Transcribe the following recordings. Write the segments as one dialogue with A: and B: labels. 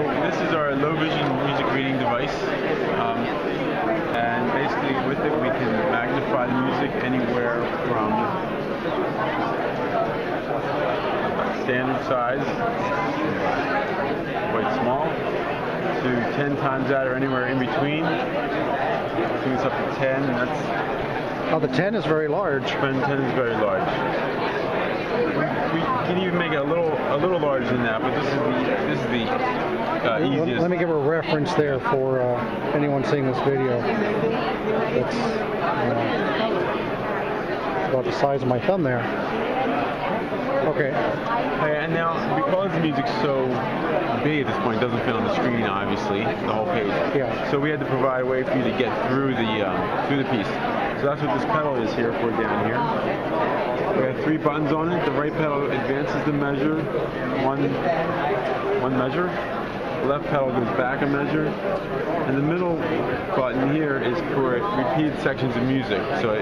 A: this is our low vision music reading device, and basically with it we can magnify the music anywhere from standard size, quite small, to 10 times that or anywhere in between. I think it's up to 10, and that's...
B: Oh, the 10 is very large.
A: 10 is very large. We can even make it a little larger than that, but this is the easiest.
B: Let me give a reference there for anyone seeing this video. It's about the size of my thumb there. Okay.
A: And now, because the music's so big at this point, it doesn't fit on the screen, obviously, the whole page.
B: Yeah.
A: So we had to provide a way for you to get through the piece. So that's what this pedal is here for down here. We have 3 buttons on it. The right pedal advances the measure, one measure. The left pedal goes back a measure. And the middle button here is for repeated sections of music. So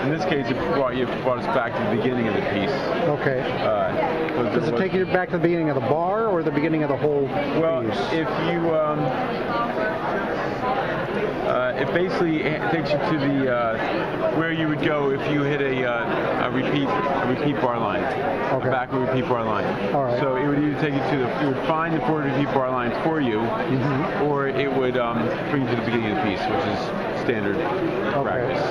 A: in this case, it brought us back to the beginning of the piece.
B: Okay. Does it take you back to the beginning of the bar or the beginning of the whole piece?
A: Well, if you... it basically takes you to the where you would go if you hit a repeat bar line,
B: okay.
A: A backward repeat bar line.
B: All right.
A: So it would either take you to it would find the forward repeat bar line for you, or it would bring you to the beginning of the piece, which is standard practice.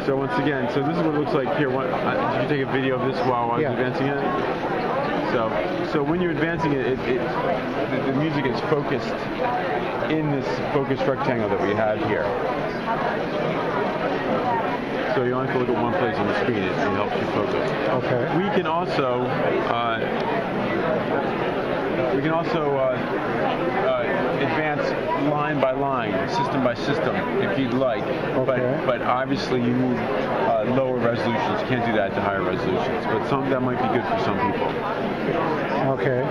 A: So once again, so this is what it looks like here. Did you take a video of this while I was advancing it? So when you're advancing it, the music is focused in this focused rectangle that we have here. So you only have to look at one place on the screen. It helps you focus.
B: Okay.
A: We can also advance line by line, system by system, if you'd like.
B: Okay.
A: But obviously you need lower resolutions. You can't do that to higher resolutions. But that might be good for some people.
B: Okay.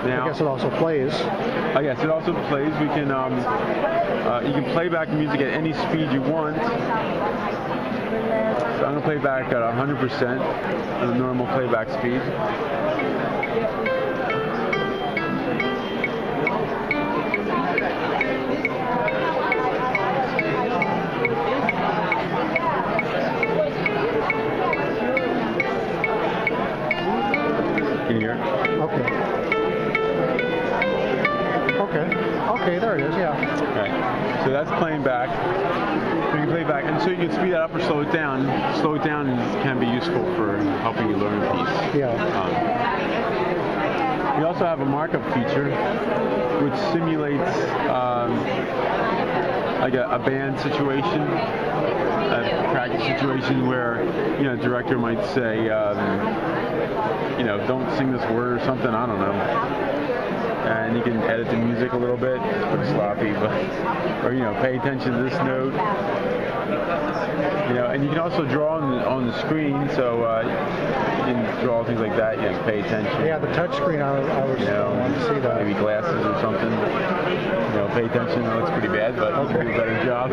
A: Now,
B: I guess it also plays.
A: Yes, it also plays. We can you can play back music at any speed you want. So I'm going to play back at 100% on the normal playback speed. Can you hear?
B: Okay. Okay, there it is, yeah.
A: Right. So that's playing back. You can play back, and so you can speed that up or slow it down. Slow it down can be useful for helping you learn a piece.
B: Yeah.
A: We also have a markup feature which simulates like a band situation, a practice situation where the director might say, don't sing this word or something. I don't know. And you can edit the music a little bit. It's pretty sloppy, but pay attention to this note. And you can also draw on the screen, so you can draw things like that. Pay attention.
B: Yeah, the touch screen. I was wanting to see that.
A: Maybe glasses or something. Pay attention. That looks pretty bad, but you can do a better job.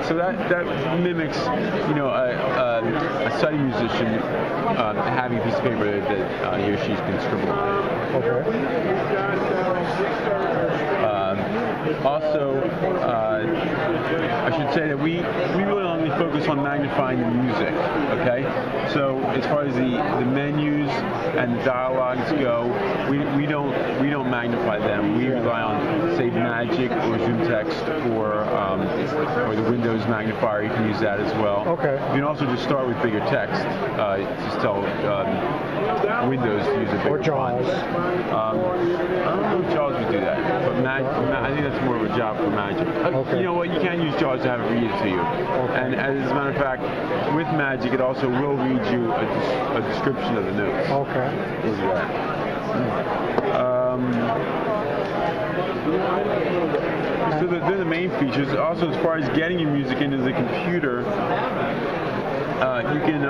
A: So that mimics a sighted musician having a piece of paper that he or she can scribble on.
B: Okay.
A: Also, I should say that we really only focus on magnifying the music. Okay, so as far as the menus and the dialogues go, we don't magnify them. We rely on, say, Magic or Zoom Text or the Windows magnifier. You can use that as well.
B: Okay.
A: You can also just start with bigger text. Just tell Windows to use a bigger font. I don't know if JAWS would do that, but I think that's more of a job for Magic.
B: Okay.
A: You know what? You can't use JAWS to have it read it to you.
B: Okay.
A: And as a matter of fact, with Magic, it also will read you a description of the notes.
B: Okay.
A: We'll do that. So they're the main features. Also, as far as getting your music into the computer, you can,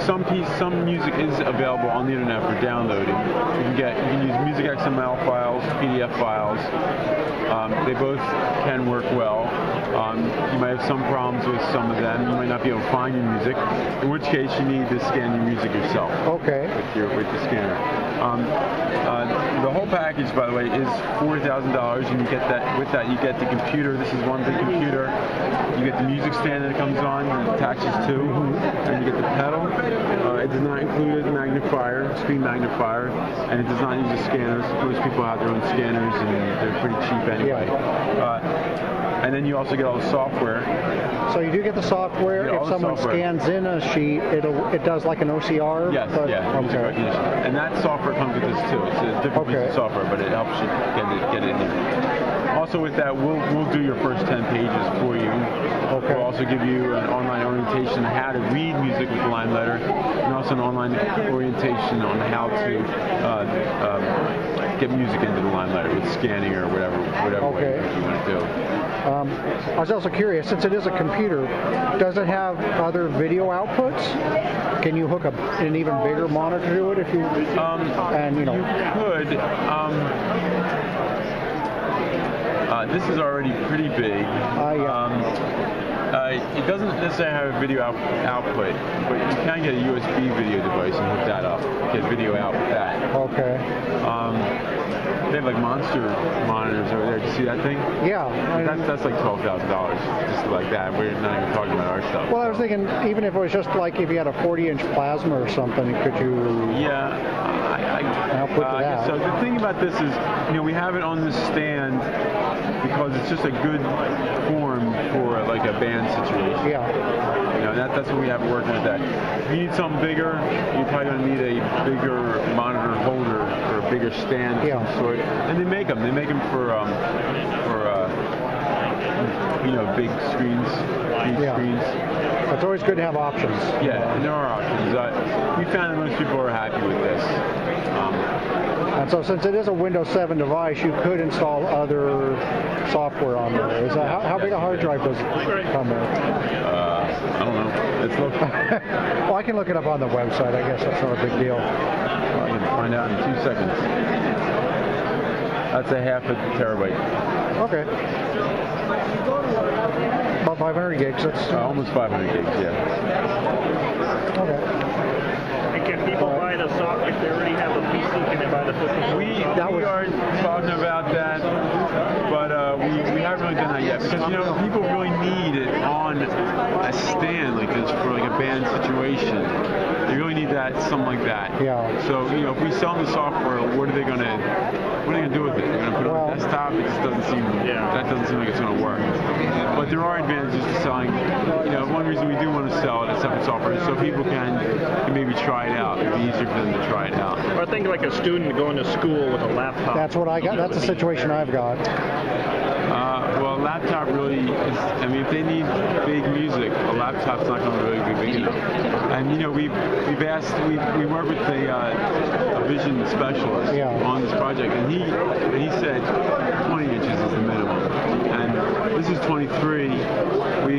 A: some music is available on the internet for downloading. You can use music XML files, PDF files. They both can work well. You might have some problems with some of them. You might not be able to find your music, in which case you need to scan your music yourself.
B: Okay.
A: With the scanner. The whole package, by the way, is $4,000, and you get that. With that, you get the computer. This is one big computer. You get the music stand that it comes on and attaches to, and you get the pedal. It does not include a magnifier, screen magnifier, and it does not use the scanners. Most people have their own scanners, and they're pretty cheap anyway. And then you also get all the software.
B: So you do get the software.
A: If
B: someone scans in a sheet, it does like an OCR?
A: Yes,
B: Okay.
A: And that software comes with this too. It's a different piece of software, but it helps you get it in there. Also with that, we'll do your first 10 pages for you.
B: Okay.
A: We'll also give you an online orientation on how to read music with Limelighter, and also an online orientation on how to get music into the Limelighter with scanning or whatever way you want to do.
B: I was also curious, since it is a computer, does it have other video outputs? Can you hook an even bigger monitor to it if you?
A: You could. This is already pretty big. It doesn't necessarily have a video output, but you can get a USB video device and hook that up. Get video out with that.
B: Okay.
A: They have like monster monitors over there. Did you see that thing?
B: Yeah.
A: That's like $12,000, just like that. We're not even talking about our stuff.
B: Well, I was thinking, even if it was just like if you had a 40-inch plasma or something, could you?
A: Yeah. I guess so. The thing about this is, we have it on the stand because it's just a good form for like a band situation.
B: Yeah.
A: That's what we have working with that. If you need something bigger, you're probably going to need a bigger monitor holder or a bigger stand of some sort. And they make them. They make them for big screens, huge screens.
B: It's always good to have options.
A: Yeah, and there are options. We found that most people are happy with this.
B: And so since it is a Windows 7 device, you could install other software on there. How big a hard drive does it come with?
A: I don't know. Let's look.
B: Well, I can look it up on the website. I guess that's not a big deal.
A: I can find out in 2 seconds. That's a half a terabyte.
B: Okay. About 500 gigs. That's
A: almost 500 gigs, yeah.
B: Okay.
C: And can people buy the software if they already have a PC? Can they buy the physical?
A: We are talking about that, but we haven't really done that yet because people really need it on a stand like this for like a band situation. They really need something like that.
B: Yeah.
A: So if we sell them the software, what are they going to do with it? They're going to put it on the desktop. It just doesn't seem that doesn't seem like it's going to work. But there are advantages to selling. One reason we do want to sell it as separate software is so people can maybe try it out. It'd be easier for them to try it out.
C: Or I think like a student going to school with a laptop.
B: That's what I got. That's the situation I've got.
A: Well, a laptop really is, if they need big music, a laptop's not going to really be big enough. And, we've asked, we work with a vision specialist on this project, and he said 20 inches is the minimum. And this is 23.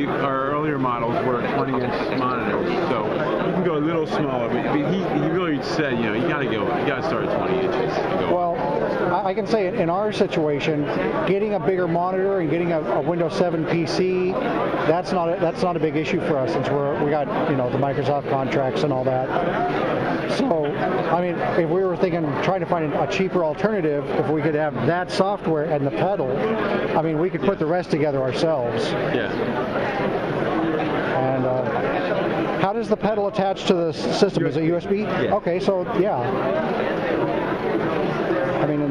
A: Our earlier models were 20-inch monitors, so you can go a little smaller. But he really said, you got to start at 20 inches.
B: Well, I can say in our situation, getting a bigger monitor and getting a Windows 7 PC, that's not a big issue for us since we got the Microsoft contracts and all that. So, if we were trying to find a cheaper alternative, if we could have that software and the pedal, we could put the rest together ourselves.
A: Yeah.
B: And how does the pedal attach to the system? Is it USB?
A: Yeah.
B: Okay, so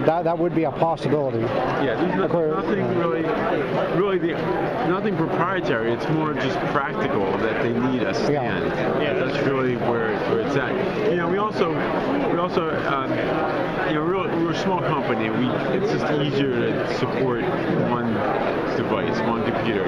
B: that would be a possibility.
A: Yeah, there's nothing proprietary. It's more just practical that they need a stand. Yeah, that's really where it's at. We also we're a small company. It's just easier to support one device, one computer.